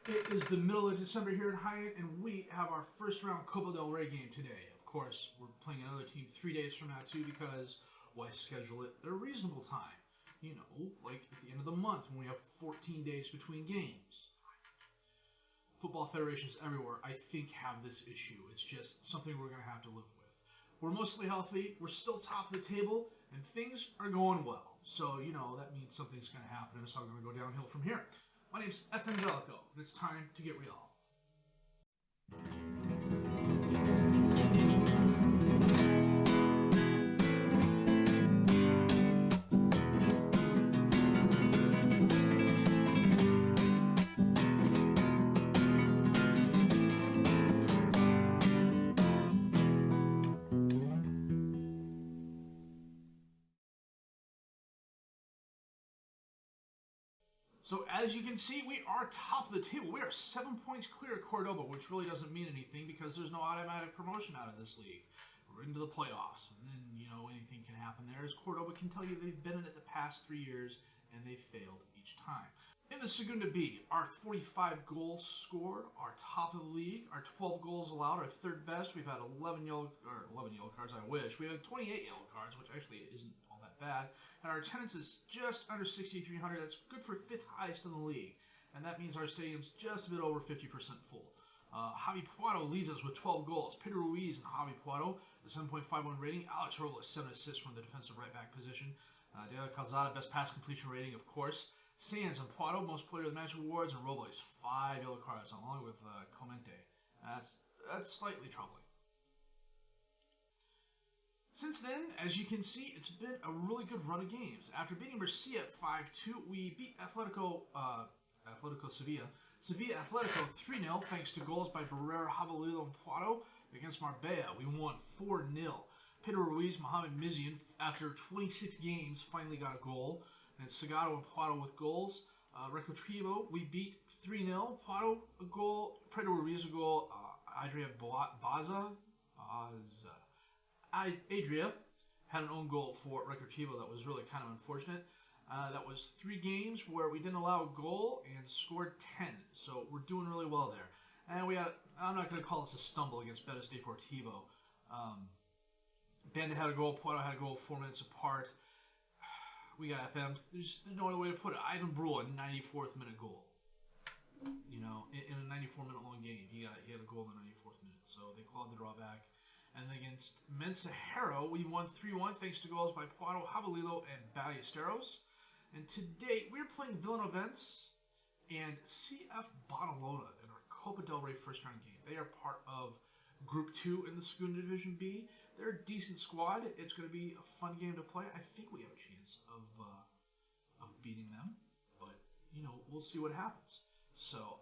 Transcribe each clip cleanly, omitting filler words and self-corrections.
It is the middle of December here in Hyatt, and we have our first round Copa del Rey game today. Of course, we're playing another team 3 days from now too, because why schedule it at a reasonable time? You know, like at the end of the month when we have 14 days between games. Football federations everywhere, I think, have this issue. It's just something we're going to have to live with. We're mostly healthy, we're still top of the table, and things are going well. So, you know, that means something's going to happen, and it's all going to go downhill from here. My name's FM20, and it's time to get real. So as you can see, we are top of the table. We are 7 points clear of Cordoba, which really doesn't mean anything because there's no automatic promotion out of this league. We're into the playoffs, and then, you know, anything can happen there. As Cordoba can tell you, they've been in it the past 3 years, and they've failed each time. In the Segunda B, our 45 goals scored, our top of the league, our 12 goals allowed, our third best. We've had 11 yellow cards, I wish. We had 28 yellow cards, which actually isn't all that bad. And our attendance is just under 6,300. That's good for 5th highest in the league. And that means our stadium's just a bit over 50% full. Javi Puado leads us with 12 goals. Pedro Ruiz and Javi Puado, a 7.51 rating. Alex Robles, 7 assists from the defensive right back position. De La Calzada, best pass completion rating, of course. Sands and Puado, most player of the match awards. And Robles, 5 yellow cards, along with Clemente. That's slightly troubling. Since then, as you can see, it's been a really good run of games. After beating Murcia 5-2, we beat Atletico Sevilla. Sevilla Atletico 3-0 thanks to goals by Barrera, Jabalilo, and Puado against Marbella. We won 4-0. Pedro Ruiz, Mohamed Mizian, after 26 games, finally got a goal. And Sagado and Puado with goals. Recreativo, we beat 3-0. Puado a goal, Pedro Ruiz a goal, Adria Adria had an own goal for Recreativo that was really kind of unfortunate. That was 3 games where we didn't allow a goal and scored 10. So we're doing really well there. And we had, I'm not going to call this a stumble against Betis Deportivo. Bandit had a goal, Puerto had a goal 4 minutes apart. We got FM'd. There's no other way to put it. Ivan Brule, a 94th minute goal. You know, in a 94-minute long game, he had a goal in the 94th minute. So they clawed the drawback. And against Mensahero, we won 3-1 thanks to goals by Puado, Jabalilo, and Ballesteros. And to date, we're playing Villanovense and CF Barcelona in our Copa del Rey first round game. They are part of Group 2 in the Segunda Division B. They're a decent squad. It's going to be a fun game to play. I think we have a chance of beating them. But, you know, we'll see what happens. So,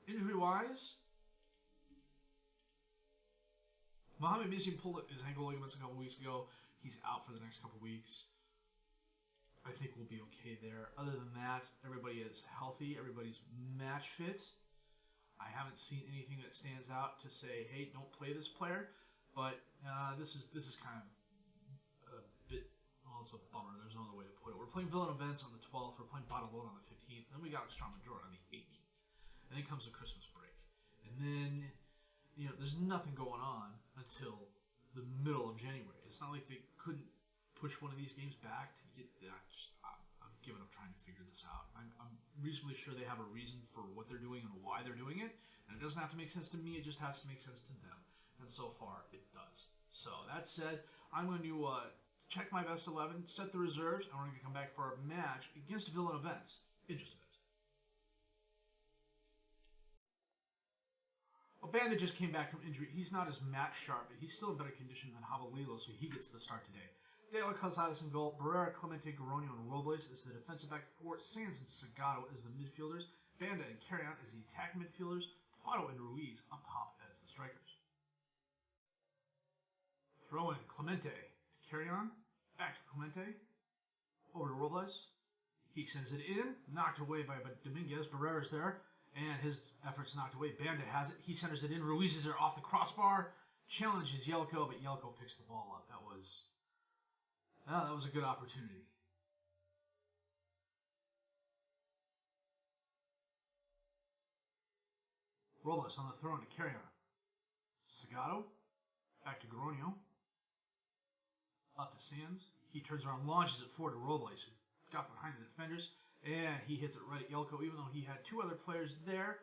injury-wise, Mohamed Mizian pulled his ankle ligaments a couple weeks ago. He's out for the next couple weeks. I think we'll be okay there. Other than that, everybody is healthy. Everybody's match fit. I haven't seen anything that stands out to say, hey, don't play this player. But this is kind of a bit, well, it's a bummer. There's no other way to put it. We're playing Villanovense on the 12th. We're playing Badalona on the 15th. Then we got Extremadura on the 18th. And then comes the Christmas break. And then, you know, there's nothing going on until the middle of January. It's not like they couldn't push one of these games back to get that. I'm giving up trying to figure this out. I'm reasonably sure they have a reason for what they're doing and why they're doing it. And it doesn't have to make sense to me. It just has to make sense to them. And so far, it does. So that said, I'm going to check my best 11, set the reserves, and we're going to come back for our match against Villanovense in just a bit. Well, Bandit just came back from injury. He's not as match sharp, but he's still in better condition than Jabalilo, so he gets the start today. De La Calzada in goal. Barrera, Clemente, Garonio, and Robles is the defensive back four. Sands and Sagado is the midfielders. Banda and Carrion is the attacking midfielders. Puado and Ruiz up top as the strikers. Throw in Clemente. Carrion. Back to Clemente. Over to Robles. He sends it in. Knocked away by Dominguez. Barrera's there. And his effort's knocked away. Banda has it. He centers it in. Ruiz is there off the crossbar. Challenges Yelko, but Yelko picks the ball up. That was a good opportunity. Robles on the throw to carry on. Sagato. Back to Gronio. Up to Sands. He turns around, launches it forward to Robles, who got behind the defenders, and he hits it right at Yelko, even though he had two other players there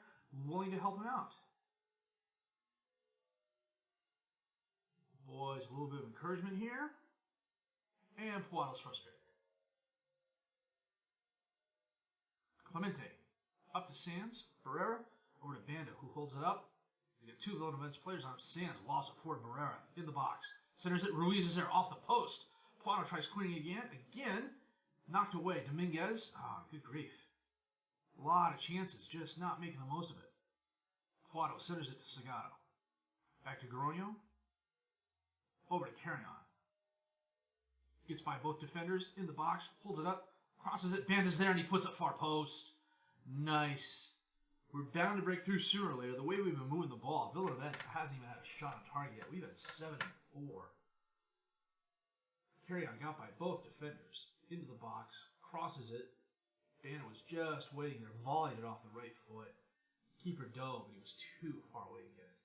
willing to help him out. Boys, a little bit of encouragement here. And Puato's frustrated. Clemente. Up to Sands. Barrera. Over to Banda, who holds it up. He's got two Villanovense players on him. Sands lost it for Barrera in the box. Centers it. Ruiz is there off the post. Puato tries cleaning again. Again. Knocked away. Dominguez. Oh, good grief. A lot of chances. Just not making the most of it. Puato centers it to Sagato. Back to Gronio. Over to Carrion. Gets by both defenders in the box. Holds it up. Crosses it. Banda's there and he puts it far post. Nice. We're bound to break through sooner or later. The way we've been moving the ball, Villanovense hasn't even had a shot on target yet. We've had 7-4. Carrion got by both defenders into the box. Crosses it. Banda was just waiting there. Volleyed it off the right foot. Keeper dove, but he was too far away to get it.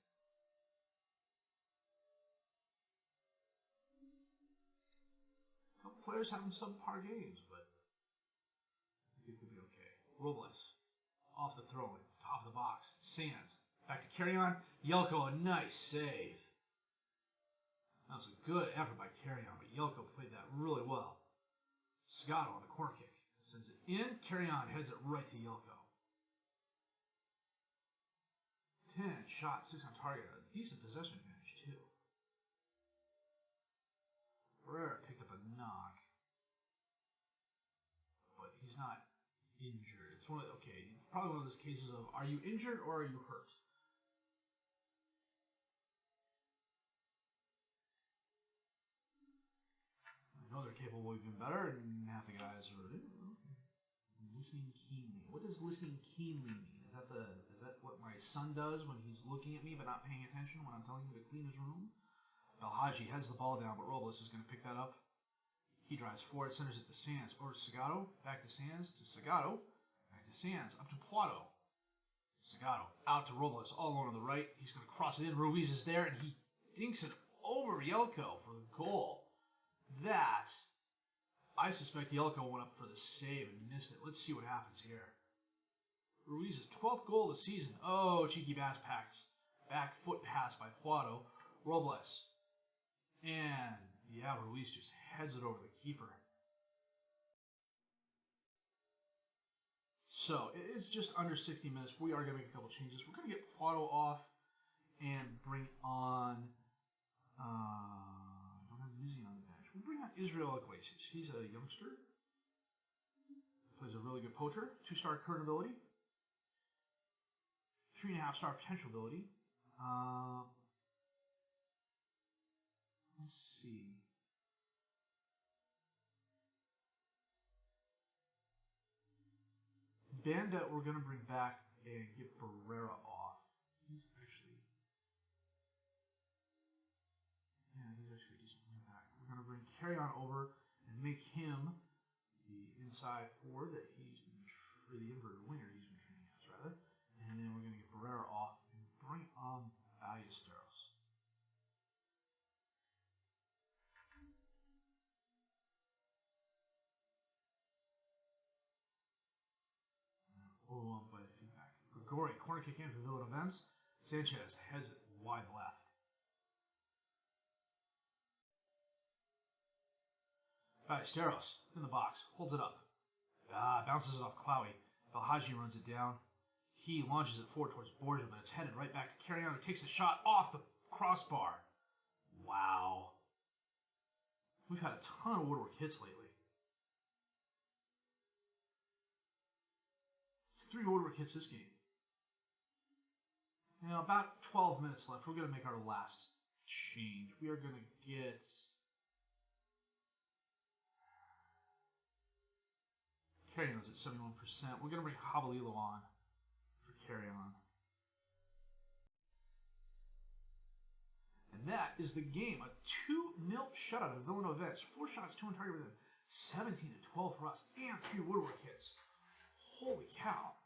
Players having subpar games, but I think we'll be okay. Robles, off the throw-in, top of the box. Sands, back to Carrion. Yelko, a nice save. That was a good effort by Carrion, but Yelko played that really well. Sagato on a corner kick. Sends it in. Carrion heads it right to Yelko. 10 shots, 6 on target. A decent possession advantage, too. Barrera picked up a knock, but he's not injured. It's it's probably one of those cases of, are you injured or are you hurt? I know they're capable of even better, and half the guys are listening keenly. What does listening keenly mean? Is that what my son does when he's looking at me but not paying attention when I'm telling him to clean his room? Belhaji heads the ball down, but Robles is going to pick that up. He drives forward, centers it to Sands. Over to Sagato, back to Sands, to Sagato, back to Sands, up to Puato. Sagato, out to Robles, all alone on the right. He's going to cross it in. Ruiz is there, and he dinks it over Yelko for the goal. That, I suspect Yelko went up for the save and missed it. Let's see what happens here. Ruiz's 12th goal of the season. Oh, cheeky back foot pass by Puato. Robles. And, yeah, Ruiz just heads it over the keeper. So, it is just under 60 minutes. We are going to make a couple changes. We're going to get Puato off and bring on... I don't have Mizzy on the bench. We'll bring on Israel Iglesias. He's a youngster. Plays a really good poacher. 2-star current ability. 3.5-star potential ability. Let's see. Banda, we're going to bring back and get Barrera off. He's actually decent back. We're going to bring Carrion over and make him the inside forward that he's been, or the inverted winger he's been training as, rather. And then we're going to get Barrera off and bring on Ballesteros. By the feedback. Grigori, corner kick in for Villanovense. Sanchez heads it wide left. Ballesteros in the box, holds it up. Bounces it off Clowy. Belhaji runs it down. He launches it forward towards Borgia, but it's headed right back to Carrion, who takes a shot off the crossbar. Wow. We've had a ton of woodwork hits lately. 3 woodwork hits this game. You know, about 12 minutes left. We're going to make our last change. We are going to get... Carrion's at 71%. We're going to bring Jabalilo on for Carrion. And that is the game. A 2-0 shutout of Villanovense. 4 shots, 2 on target with them. 17-12 for us. And 3 woodwork hits. Holy cow.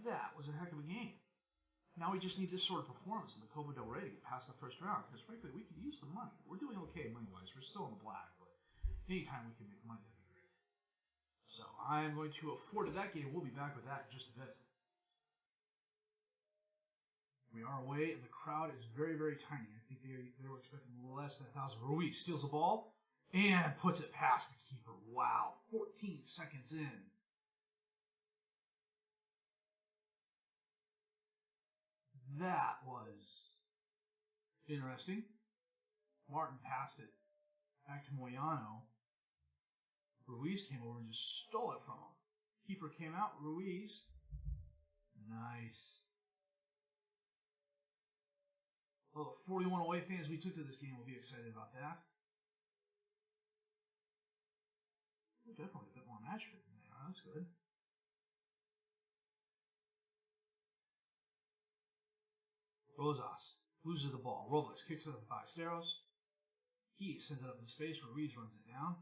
That was a heck of a game. Now we just need this sort of performance in the Copa Del Rey to get past the first round, because frankly, we could use the money. We're doing okay money-wise. We're still in the black, but anytime we can make money, that'd be great. So I'm going to afford to that game. We'll be back with that in just a bit. We are away, and the crowd is very, very tiny. I think they were expecting less than 1,000. Ruiz steals the ball and puts it past the keeper. Wow, 14 seconds in. That was interesting. Martin passed it back to Moyano. Ruiz came over and just stole it from him. Keeper came out. Ruiz. Nice. Well, the 41 away fans we took to this game will be excited about that. We're definitely a bit more match fit than they are. That's good. Rosas loses the ball. Robles kicks it up to Ballesteros. He sends it up in space. Ruiz runs it down.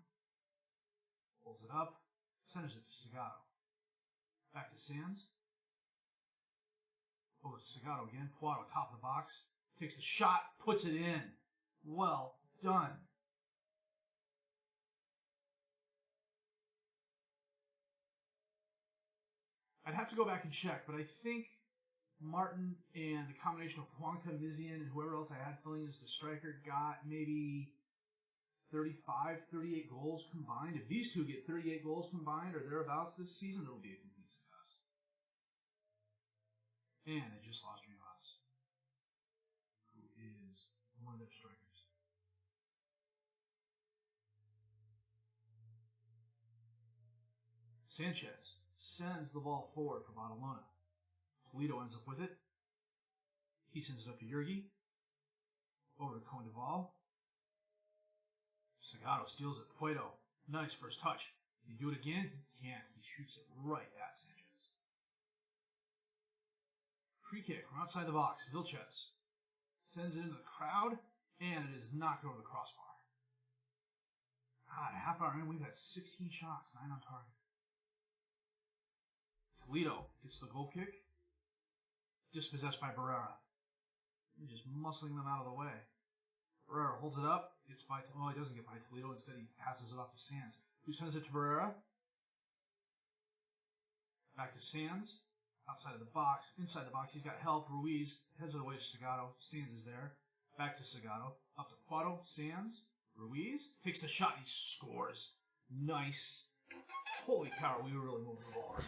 Pulls it up. Centers it to Segato. Back to Sands. Over to Segato again. Puato top of the box. Takes the shot. Puts it in. Well done. I'd have to go back and check, but I think Martin and the combination of Juanca, Mizian, and whoever else I had filling as the striker got maybe 35, 38 goals combined. If these two get 38 goals combined or thereabouts this season, it'll be a complete success. And they just lost Rivas, who is one of their strikers. Sanchez sends the ball forward for Badalona. Toledo ends up with it. He sends it up to Yurgi. Over to Condoval. Segato steals it. Puedo. Nice first touch. Can he do it again? He can't. He shoots it right at Sanchez. Free kick from outside the box. Vilches sends it into the crowd, and it is knocked over the crossbar. A half hour in, we've had 16 shots, 9 on target. Toledo gets the goal kick. Dispossessed by Barrera. Just muscling them out of the way. Barrera holds it up. Gets by. Well, he doesn't get by Toledo. Instead, he passes it off to Sands, who sends it to Barrera. Back to Sands. Outside of the box. Inside the box, he's got help. Ruiz heads it away to Segato. Sands is there. Back to Segato. Up to Puato. Sands. Ruiz takes the shot. He scores. Nice. Holy cow, we were really moving the ball around.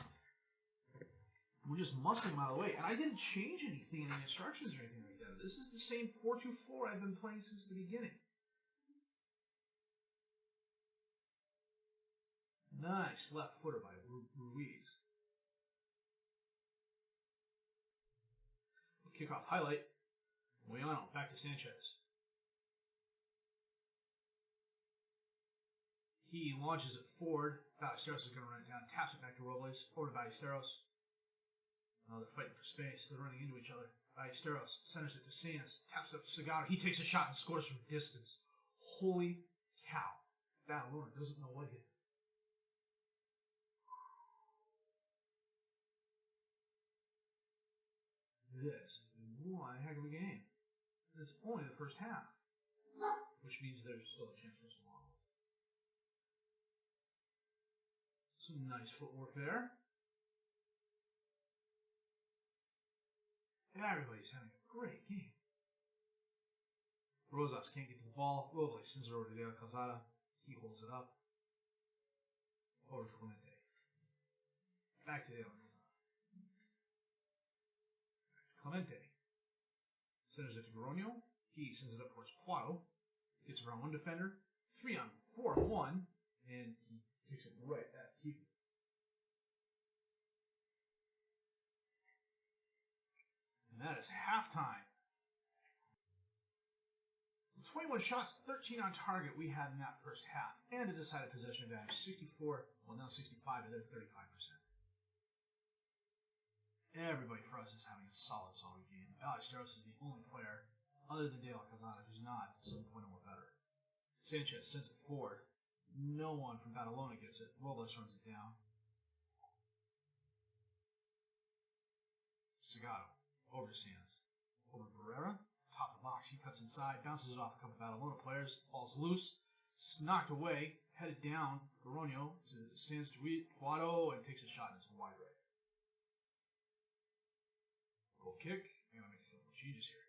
We're just muscling them out of the way. And I didn't change anything in the instructions or anything like that. This is the same 4-2-4 I've been playing since the beginning. Nice left footer by Ruiz. Kickoff highlight. Moyano back to Sanchez. He launches it forward. Ballesteros is going to run it down. Taps it back to Robles. Over to Ballesteros. They're fighting for space. They're running into each other. Ballesteros centers it to Sands. Taps it up to Segato. He takes a shot and scores from distance. Holy cow. Badalona doesn't know what hit. This is one heck of a game. It's only the first half, which means there's still a chance for us to win. Some nice footwork there. Everybody's having a great game. Rosas can't get to the ball. Robles sends it over to De La Calzada. He holds it up. Over to Clemente. Back to De La Calzada. Clemente sends it to Gronio. He sends it up towards Puato. Gets around one defender. 3-on-4-1. And he kicks it right at the keeper. And that is halftime. 21 shots, 13 on target we had in that first half. And a decided possession advantage. 64, well now 65 to their 35%. Everybody for us is having a solid game. Ballesteros is the only player, other than De La Calzada, who's not 7.0 or better. Sanchez sends it forward. No one from Badalona gets it. Robles runs it down. Segato. over to Sands. Over to Barrera. Top of the box. He cuts inside. Bounces it off a couple of Badalona players. Ball's loose. Knocked away. Headed down. Goronio Sands to Quado and takes a shot and it's wide right. Goal kick. I'm going to make a couple of changes here.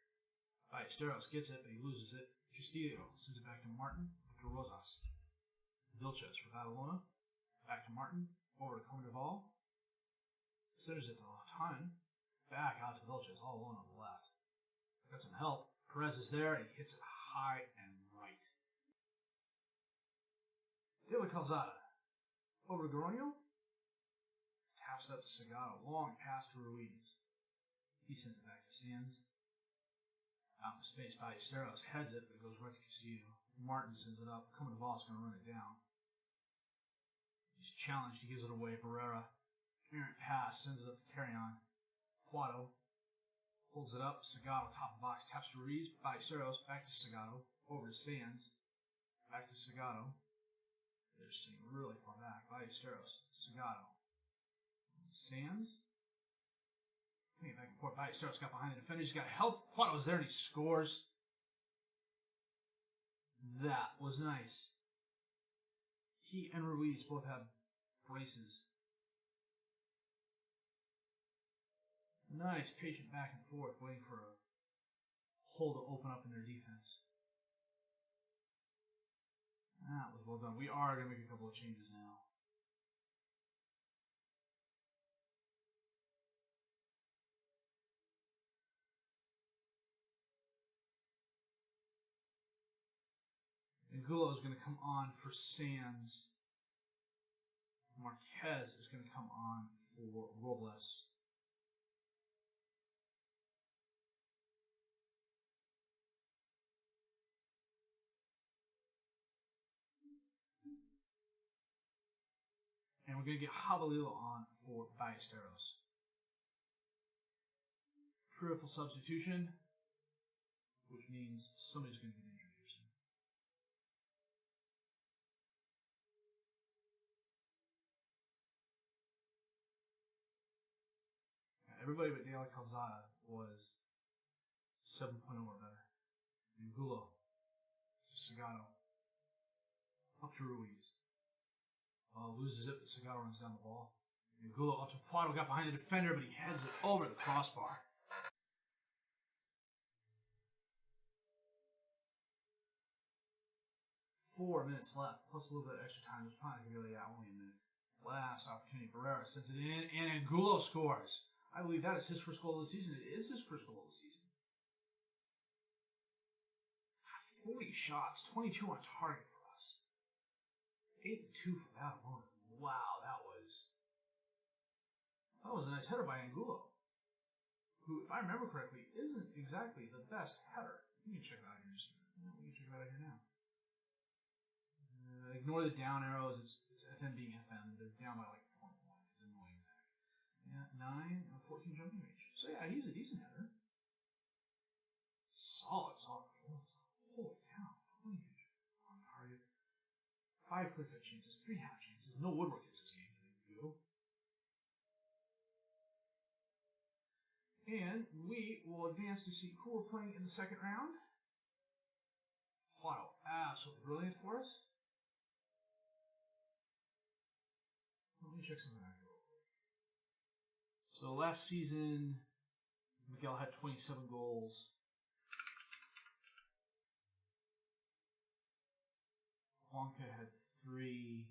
Ballesteros gets it, but he loses it. Castillo sends it back to Martin. To Rosas. Vilches for Badalona. Back to Martin. Over to Comerval. Centers it to Lahan. Back out to Vilches, all alone on the left. Got some help. Perez is there, and he hits it high and right. De La Calzada. Over to Goronio. Taps it up to Sagado. Long pass to Ruiz. He sends it back to Sands. Out in space, Ballesteros heads it, but it goes right to Castillo. Martin sends it up. Comerval's going to run it down. He's challenged. He gives it away. Barrera. Errant pass. Sends it up to Carrion. Quado. Holds it up. Sagado, top of the box. Taps to Ruiz. Ballesteros. Back to Sagado. Over to Sands. Back to Sagado. They're sitting really far back. Ballesteros. Sagado. Sands. Putting it back and forth. Ballesteros got behind the defender. He's got help. Quado's there and he scores. That was nice. He and Ruiz both have braces. Nice, patient back and forth, waiting for a hole to open up in their defense. That was well done. We are going to make a couple of changes now. Angulo is going to come on for Sands. Marquez is going to come on for Robles. And we're going to get Jabalilo on for Ballesteros. Triple substitution, which means somebody's going to get injured here soon. Everybody but De La Calzada was 7.0 or better. Angulo to Sagado. Up to Ruiz. Loses it, but Sagado runs down the ball. Angulo up to Quado, got behind the defender, but he heads it over the crossbar. Four minutes left, plus a little bit of extra time. It's probably really only a minute. Last opportunity. Barrera sends it in, and Angulo scores. I believe that is his first goal of the season. It is his first goal of the season. 40 shots, 22 on target for us. 8-2 for Badalona. Wow, that was a nice header by Angulo, who, if I remember correctly, isn't exactly the best header. We can check it out here. We can check it out here now. Ignore the down arrows. It's FM being FM. They're down by like 0.1. It's annoying. Yeah, 9 and 14 jumping range. So yeah, he's a decent header. Solid performance. Holy cow. 20 on target. 5 clear cut chances, 3 half chances. No Woodward gets this game. Go. And we will advance to see who we're playing in the second round. Wow, absolutely brilliant for us. Let me check something out here. So last season, Miguel had 27 goals. Wonka had 3.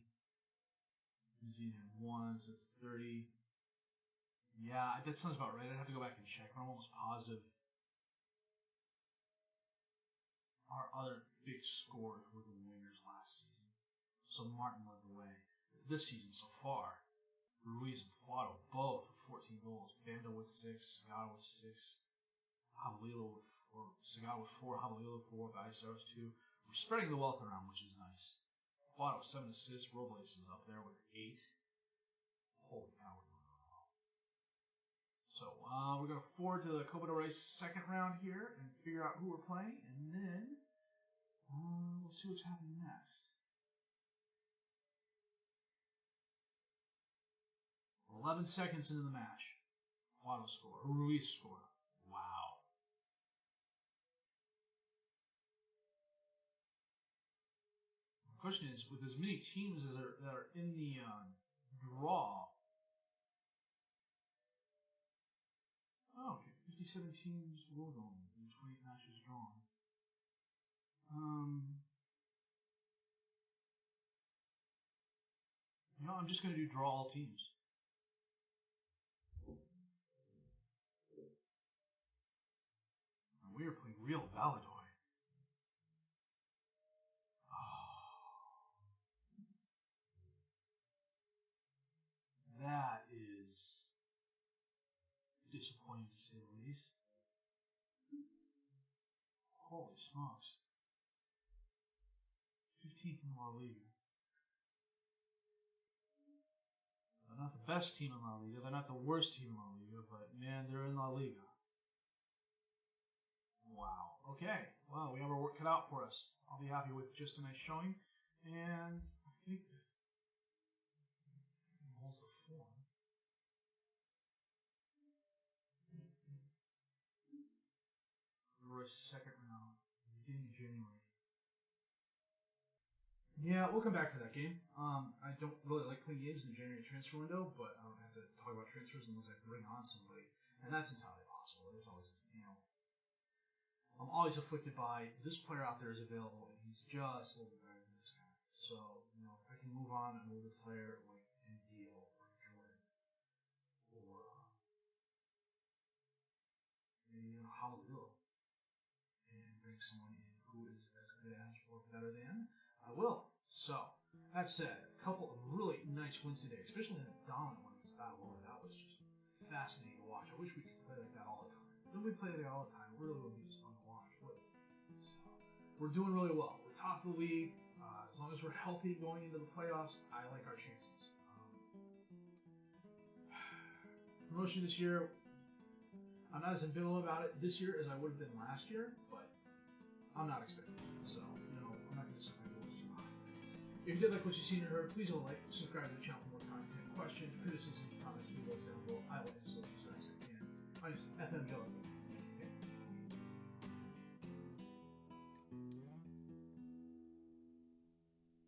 Zine had 1, so it's 30. Yeah, that sounds about right. I'd have to go back and check, but I'm almost positive. Our other big scores were the wingers last season. So Martin led the way. This season so far, Ruiz and Quado both with 14 goals. Bando with 6, Sagado with 6, Jabalilo with 4, Sagado with 4, Jabalilo with 4, Ballesteros 2. We're spreading the wealth around, which is nice. Quado 7 assists, Robles is up there with 8. Holy cow, we're doing well. So we're going to forward to the Copa Del Rey second round here and figure out who we're playing, and then we'll see what's happening next. 11 seconds into the match. Quado score. Ruiz score. question is, with as many teams as that are in the draw. Oh, okay. 57 teams will go and 28 matches drawn. You know, I'm just going to do draw all teams. And we are playing real Villanovense. That is disappointing to say the least. Holy smokes. 15th in La Liga. They're not the best team in La Liga. They're not the worst team in La Liga, but man, they're in La Liga. Wow. Okay. Well, we have our work cut out for us. I'll be happy with just a nice showing. And I think holds the form. For a second round, beginning of January. Yeah, we'll come back to that game. I don't really like playing games in the January transfer window, but I don't have to talk about transfers unless I bring on somebody, and that's entirely possible. There's always, I'm always afflicted by this player out there is available, and he's just a little bit better than this guy. So, if I can move on and move a player like Deal or Jordan, or maybe even Halil, and bring someone in who is as good as or better than, I will. So, that said, a couple of really nice wins today, especially that dominant one against Battle. That was just fascinating to watch. I wish we could play like that all the time. If we play like that all the time, it really would be just fun to watch. So, we're doing really well. We're top of the league. As long as we're healthy going into the playoffs, I like our chances. Promotion this year, I'm not as ambivalent about it this year as I would have been last year, but I'm not expecting it. So, I'm not going to set my goals too high. If you did like what you've seen and heard, please like, subscribe to the channel for more content, questions, criticism, comments, emails down below. I will answer those as best I can. My name is FM20.